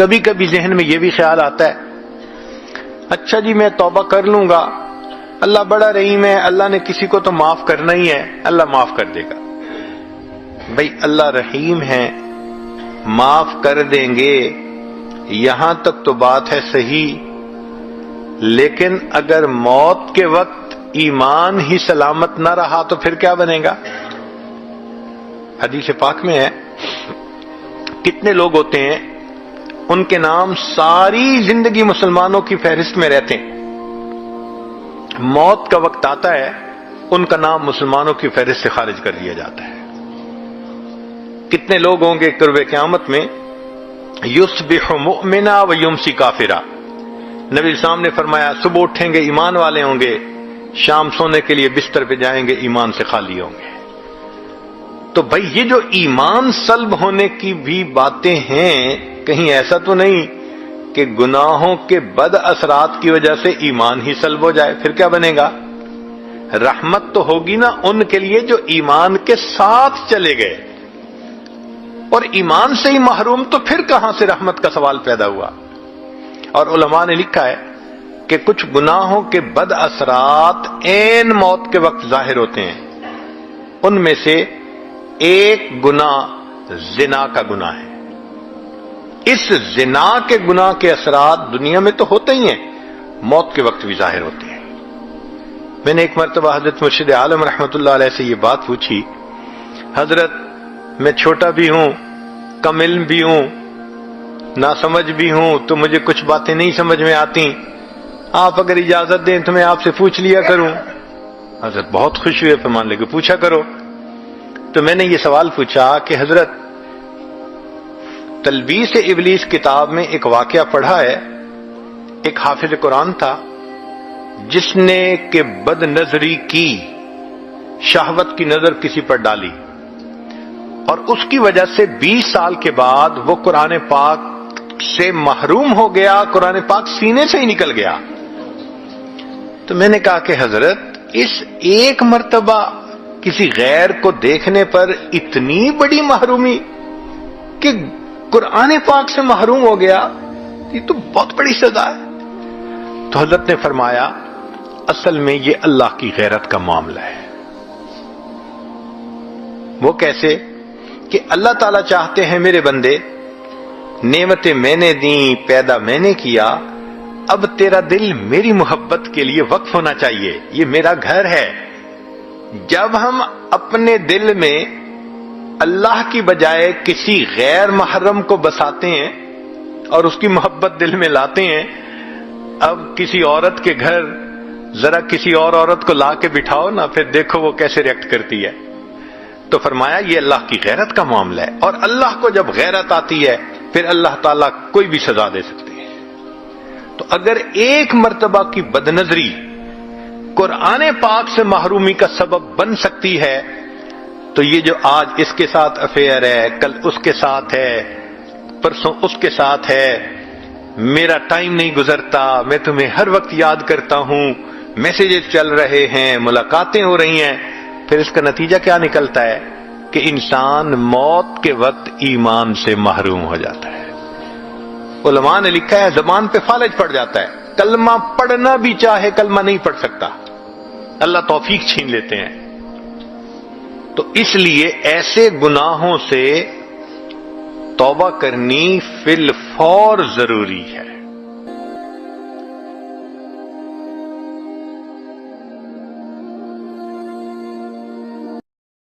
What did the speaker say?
کبھی کبھی ذہن میں یہ بھی خیال آتا ہے اچھا جی میں توبہ کر لوں گا، اللہ بڑا رحیم ہے، اللہ نے کسی کو تو معاف کرنا ہی ہے، اللہ معاف کر دے گا۔ بھئی اللہ رحیم ہے، معاف کر دیں گے، یہاں تک تو بات ہے صحیح، لیکن اگر موت کے وقت ایمان ہی سلامت نہ رہا تو پھر کیا بنے گا؟ حدیث پاک میں ہے کتنے لوگ ہوتے ہیں ان کے نام ساری زندگی مسلمانوں کی فہرست میں رہتے ہیں، موت کا وقت آتا ہے ان کا نام مسلمانوں کی فہرست سے خارج کر دیا جاتا ہے۔ کتنے لوگ ہوں گے قرب قیامت میں یصبح مؤمنا و یمسی کافرا، نبی اسلام نے فرمایا صبح اٹھیں گے ایمان والے ہوں گے، شام سونے کے لیے بستر پہ جائیں گے ایمان سے خالی ہوں گے۔ تو بھائی یہ جو ایمان سلب ہونے کی بھی باتیں ہیں، کہیں ایسا تو نہیں کہ گناہوں کے بد اثرات کی وجہ سے ایمان ہی سلب ہو جائے، پھر کیا بنے گا؟ رحمت تو ہوگی نا ان کے لیے جو ایمان کے ساتھ چلے گئے، اور ایمان سے ہی محروم تو پھر کہاں سے رحمت کا سوال پیدا ہوا؟ اور علماء نے لکھا ہے کہ کچھ گناہوں کے بد اثرات عین موت کے وقت ظاہر ہوتے ہیں، ان میں سے ایک گناہ زنا کا گناہ ہے۔ اس زنا کے گناہ کے اثرات دنیا میں تو ہوتے ہی ہیں، موت کے وقت بھی ظاہر ہوتے ہیں۔ میں نے ایک مرتبہ حضرت مرشد عالم رحمۃ اللہ علیہ سے یہ بات پوچھی، حضرت میں چھوٹا بھی ہوں، کم علم بھی ہوں، ناسمجھ بھی ہوں، تو مجھے کچھ باتیں نہیں سمجھ میں آتی، آپ اگر اجازت دیں تو میں آپ سے پوچھ لیا کروں۔ حضرت بہت خوش ہوئے، فرمان لگے پوچھا کرو۔ تو میں نے یہ سوال پوچھا کہ حضرت تلبیس ابلیس کتاب میں ایک واقعہ پڑھا ہے، ایک حافظ قرآن تھا جس نے کہ بد نظری کی، شہوت کی نظر کسی پر ڈالی، اور اس کی وجہ سے 20 سال کے بعد وہ قرآن پاک سے محروم ہو گیا، قرآن پاک سینے سے ہی نکل گیا۔ تو میں نے کہا کہ حضرت اس ایک مرتبہ کسی غیر کو دیکھنے پر اتنی بڑی محرومی کہ قرآن پاک سے محروم ہو گیا، یہ تو بہت بڑی سزا ہے۔ تو حضرت نے فرمایا اصل میں یہ اللہ کی غیرت کا معاملہ ہے۔ وہ کیسے؟ کہ اللہ تعالیٰ چاہتے ہیں میرے بندے، نعمتیں میں نے دیں، پیدا میں نے کیا، اب تیرا دل میری محبت کے لیے وقف ہونا چاہیے، یہ میرا گھر ہے۔ جب ہم اپنے دل میں اللہ کی بجائے کسی غیر محرم کو بساتے ہیں اور اس کی محبت دل میں لاتے ہیں، اب کسی عورت کے گھر ذرا کسی اور عورت کو لا کے بٹھاؤ نا، پھر دیکھو وہ کیسے ریئیکٹ کرتی ہے۔ تو فرمایا یہ اللہ کی غیرت کا معاملہ ہے، اور اللہ کو جب غیرت آتی ہے پھر اللہ تعالیٰ کوئی بھی سزا دے سکتے ہیں۔ تو اگر ایک مرتبہ کی بدنظری قرآن پاک سے محرومی کا سبب بن سکتی ہے، تو یہ جو آج اس کے ساتھ افیئر ہے، کل اس کے ساتھ ہے، پرسوں اس کے ساتھ ہے، میرا ٹائم نہیں گزرتا، میں تمہیں ہر وقت یاد کرتا ہوں، میسیجز چل رہے ہیں، ملاقاتیں ہو رہی ہیں، پھر اس کا نتیجہ کیا نکلتا ہے کہ انسان موت کے وقت ایمان سے محروم ہو جاتا ہے۔ علماء نے لکھا ہے زبان پہ فالج پڑ جاتا ہے، کلمہ پڑھنا بھی چاہے کلمہ نہیں پڑھ سکتا، اللہ توفیق چھین لیتے ہیں۔ تو اس لیے ایسے گناہوں سے توبہ کرنی فی الفور ضروری ہے۔